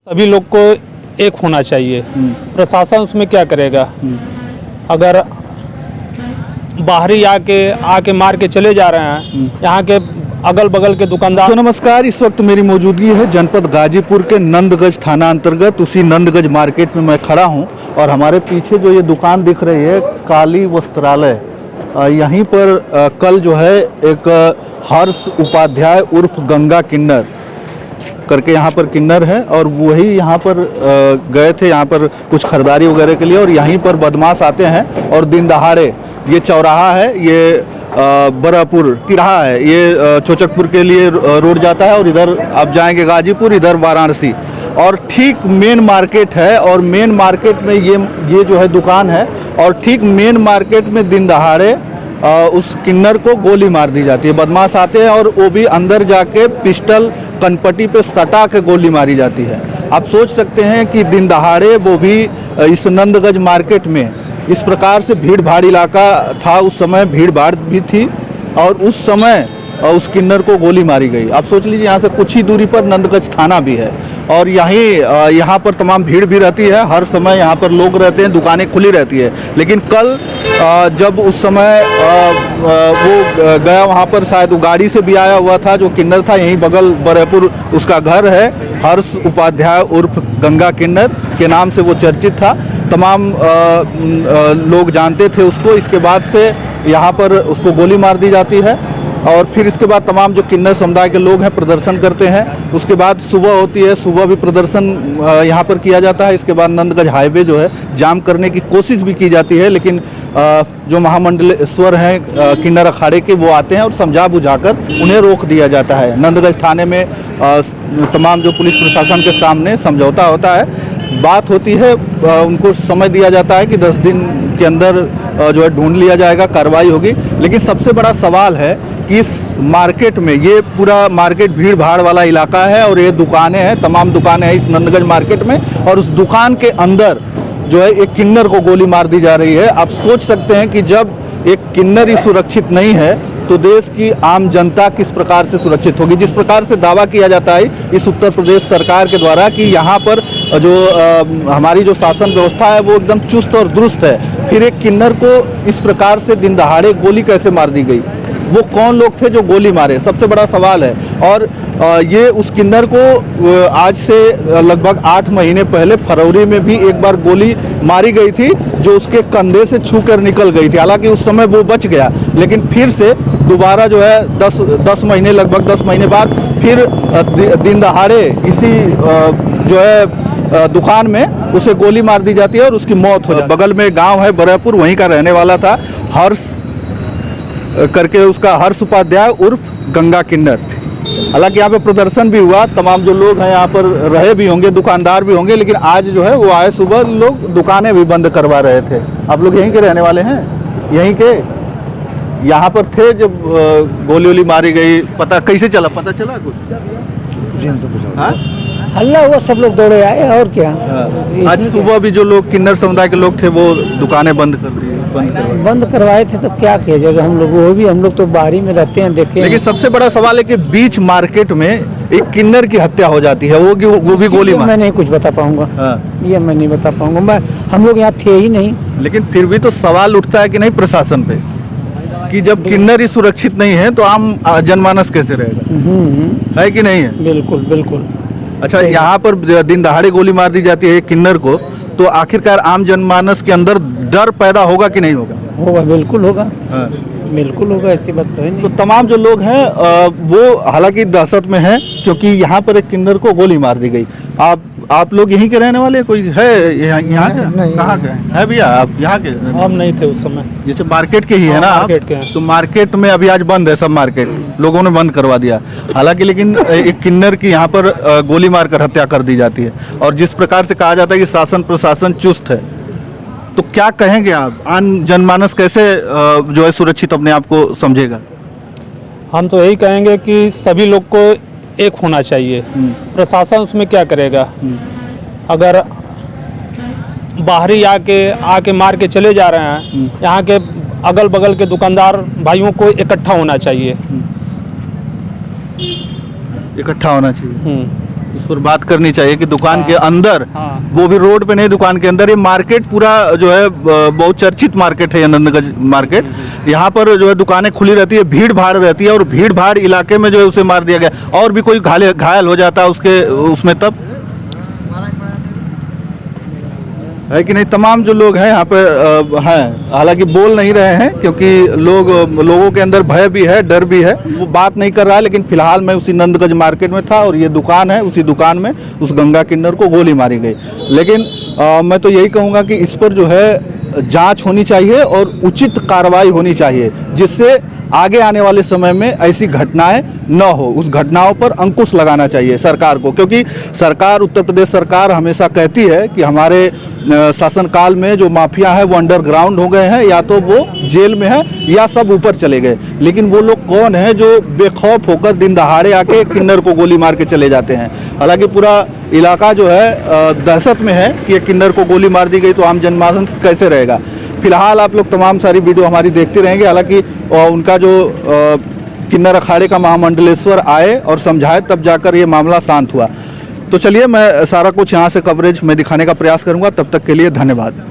सभी लोग को एक होना चाहिए। प्रशासन उसमें क्या करेगा? अगर बाहरी आके मार के चले जा रहे हैं, यहाँ के अगल बगल के दुकानदार। तो नमस्कार, इस वक्त मेरी मौजूदगी है जनपद गाजीपुर के नंदगंज थाना अंतर्गत उसी नंदगंज मार्केट में मैं खड़ा हूं और हमारे पीछे जो ये दुकान दिख रही है काली वस्त्रालय, यहीं पर कल जो है एक हर्ष उपाध्याय उर्फ गंगा किन्नर करके यहाँ पर किन्नर है और वही यहाँ पर गए थे यहाँ पर कुछ खरीदारी वगैरह के लिए और यहीं पर बदमाश आते हैं और दिन दहाड़े, ये चौराहा है, ये बरापुर तिराहा है, ये चोचकपुर के लिए रोड जाता है और इधर आप जाएंगे गाजीपुर, इधर वाराणसी और ठीक मेन मार्केट है और मेन मार्केट में ये जो है दुकान है और ठीक मेन मार्केट में दिन दहाड़े उस किन्नर को गोली मार दी जाती है। बदमाश आते हैं और वो भी अंदर जाके पिस्टल कनपट्टी पे सटा के गोली मारी जाती है। आप सोच सकते हैं कि दिन दहाड़े वो भी इस नंदगंज मार्केट में इस प्रकार से भीड़ भाड़ इलाका था, उस समय भीड़ भाड़ भी थी और उस समय उस किन्नर को गोली मारी गई। आप सोच लीजिए यहाँ से कुछ ही दूरी पर नंदगंज थाना भी है और यहाँ पर तमाम भीड़ भी रहती है, हर समय यहाँ पर लोग रहते हैं, दुकानें खुली रहती है। लेकिन कल जब उस समय वो गया वहाँ पर, शायद वो गाड़ी से भी आया हुआ था, जो किन्नर था यहीं बगल बरेपुर उसका घर है, हर्ष उपाध्याय उर्फ गंगा किन्नर के नाम से वो चर्चित था, तमाम लोग जानते थे उसको। इसके बाद से यहाँ पर उसको गोली मार दी जाती है और फिर इसके बाद तमाम जो किन्नर समुदाय के लोग हैं प्रदर्शन करते हैं। उसके बाद सुबह होती है, सुबह भी प्रदर्शन यहाँ पर किया जाता है। इसके बाद नंदगंज हाईवे जो है जाम करने की कोशिश भी की जाती है, लेकिन जो महामंडलेश्वर हैं किन्नर अखाड़े के, वो आते हैं और समझा बुझाकर उन्हें रोक दिया जाता है। नंदगंज थाने में तमाम जो पुलिस प्रशासन के सामने समझौता होता है, बात होती है, उनको समय दिया जाता है कि 10 दिन के अंदर जो है ढूंढ लिया जाएगा, कार्रवाई होगी। लेकिन सबसे बड़ा सवाल है कि इस मार्केट में, ये पूरा मार्केट भीड़ भाड़ वाला इलाका है और ये दुकानें हैं, तमाम दुकानें हैं इस नंदगंज मार्केट में और उस दुकान के अंदर जो है एक किन्नर को गोली मार दी जा रही है। आप सोच सकते हैं कि जब एक किन्नर ही सुरक्षित नहीं है तो देश की आम जनता किस प्रकार से सुरक्षित होगी। जिस प्रकार से दावा किया जाता है इस उत्तर प्रदेश सरकार के द्वारा कि यहाँ पर जो हमारी जो शासन व्यवस्था है वो एकदम चुस्त और दुरुस्त है, फिर एक किन्नर को इस प्रकार से दिन दहाड़े गोली कैसे मार दी गई? वो कौन लोग थे जो गोली मारे? सबसे बड़ा सवाल है। और ये उस किन्नर को आज से लगभग 8 महीने पहले फरवरी में भी एक बार गोली मारी गई थी, जो उसके कंधे से छू कर निकल गई थी। हालांकि उस समय वो बच गया, लेकिन फिर से दोबारा जो है 10 महीने, लगभग 10 महीने बाद फिर दिन दहाड़े इसी जो है दुकान में उसे गोली मार दी जाती है और उसकी मौत हो जाती है। बगल में गाँव है बरेपुर, वहीं का रहने वाला था हर्ष करके, उसका हर्ष उपाध्याय उर्फ गंगा किन्नर। हालांकि यहाँ पे प्रदर्शन भी हुआ, तमाम जो लोग हैं यहाँ पर रहे भी होंगे, दुकानदार भी होंगे, लेकिन आज जो है वो आए सुबह, लोग दुकानें भी बंद करवा रहे थे। आप लोग यहीं के रहने वाले हैं? यहीं के यहाँ पर थे जब गोली वोली मारी गई? पता कैसे चला? पता चला कुछ? हल्ला हुआ, सब लोग दौड़े आए और क्या। आज सुबह भी जो लोग किन्नर समुदाय के लोग थे वो दुकानें बंद कर दी, बंद करवाए थे, तब क्या किया जाएगा? हम लोग तो बाहरी में रहते हैं, देखे। लेकिन सबसे बड़ा सवाल है कि बीच मार्केट में एक किन्नर की हत्या हो जाती है, वो भी गोली मार। मैं नहीं कुछ बता पाऊंगा, ये मैं नहीं बता पाऊंगा, हम लोग यहाँ थे ही नहीं। लेकिन फिर भी तो सवाल उठता है कि नहीं प्रशासन पे, कि जब किन्नर ही सुरक्षित नहीं है तो आम जनमानस कैसे रहेगा? है कि नहीं है? बिल्कुल बिल्कुल। अच्छा, यहाँ पर दिन दहाड़े गोली मार दी जाती है किन्नर को, तो आखिरकार आम जनमानस के अंदर डर पैदा होगा कि नहीं होगा? होगा, बिल्कुल होगा। बिल्कुल होगा, ऐसी बात तो है नहीं। तो तमाम जो लोग हैं वो हालांकि दहशत में हैं, क्योंकि यहाँ पर एक किन्नर को गोली मार दी गई। आप लोग यहीं के रहने वाले? कोई है यहाँ के? कहाँ के है भैया आप? यहाँ के? हम नहीं थे उस समय। जैसे मार्केट के ही है ना? मार्केट के हैं। तो मार्केट में अभी आज बंद है, सब मार्केट लोगों ने बंद करवा दिया। हालांकि लेकिन एक किन्नर की यहाँ पर गोली मारकर हत्या कर दी जाती है और जिस प्रकार से कहा जाता है कि शासन प्रशासन चुस्त है, तो क्या कहेंगे आप? आम जनमानस कैसे जो है सुरक्षित अपने आप को समझेगा? हम तो यही कहेंगे कि सभी लोग को एक होना चाहिए। प्रशासन उसमें क्या करेगा? अगर बाहरी आके मार के चले जा रहे हैं, यहाँ के अगल बगल के दुकानदार भाइयों को इकट्ठा होना चाहिए। इकट्ठा होना चाहिए। उस पर बात करनी चाहिए कि दुकान के अंदर, हाँ। वो भी रोड पे नहीं, दुकान के अंदर, ये मार्केट पूरा जो है बहुत चर्चित मार्केट है ये नंदगंज मार्केट। यहाँ पर जो है दुकानें खुली रहती है, भीड़ भाड़ रहती है, और भीड़ भाड़ इलाके में जो है उसे मार दिया गया। और भी कोई घायल हो जाता है उसमें तब है कि नहीं। तमाम जो लोग हैं यहाँ पे हैं, हालांकि बोल नहीं रहे हैं क्योंकि लोगों के अंदर भय भी है, डर भी है, वो बात नहीं कर रहा है। लेकिन फिलहाल मैं उसी नंदगंज मार्केट में था और ये दुकान है, उसी दुकान में उस गंगा किन्नर को गोली मारी गई। लेकिन मैं तो यही कहूँगा कि इस पर जो है जांच होनी चाहिए और उचित कार्रवाई होनी चाहिए, जिससे आगे आने वाले समय में ऐसी घटनाएं न हो। उस घटनाओं पर अंकुश लगाना चाहिए सरकार को, क्योंकि सरकार, उत्तर प्रदेश सरकार हमेशा कहती है कि हमारे शासनकाल में जो माफिया है वो अंडरग्राउंड हो गए हैं, या तो वो जेल में है या सब ऊपर चले गए। लेकिन वो लोग कौन है जो बेखौफ होकर दिन दहाड़े आके किन्नर को गोली मार के चले जाते हैं। हालांकि पूरा इलाका जो है दहशत में है कि ये किन्नर को गोली मार दी गई तो आम जनमानस कैसे रहेगा। फिलहाल आप लोग तमाम सारी वीडियो हमारी देखते रहेंगे। हालांकि उनका जो किन्नर अखाड़े का महामंडलेश्वर आए और समझाए, तब जाकर ये मामला शांत हुआ। तो चलिए, मैं सारा कुछ यहाँ से कवरेज में दिखाने का प्रयास करूँगा। तब तक के लिए धन्यवाद।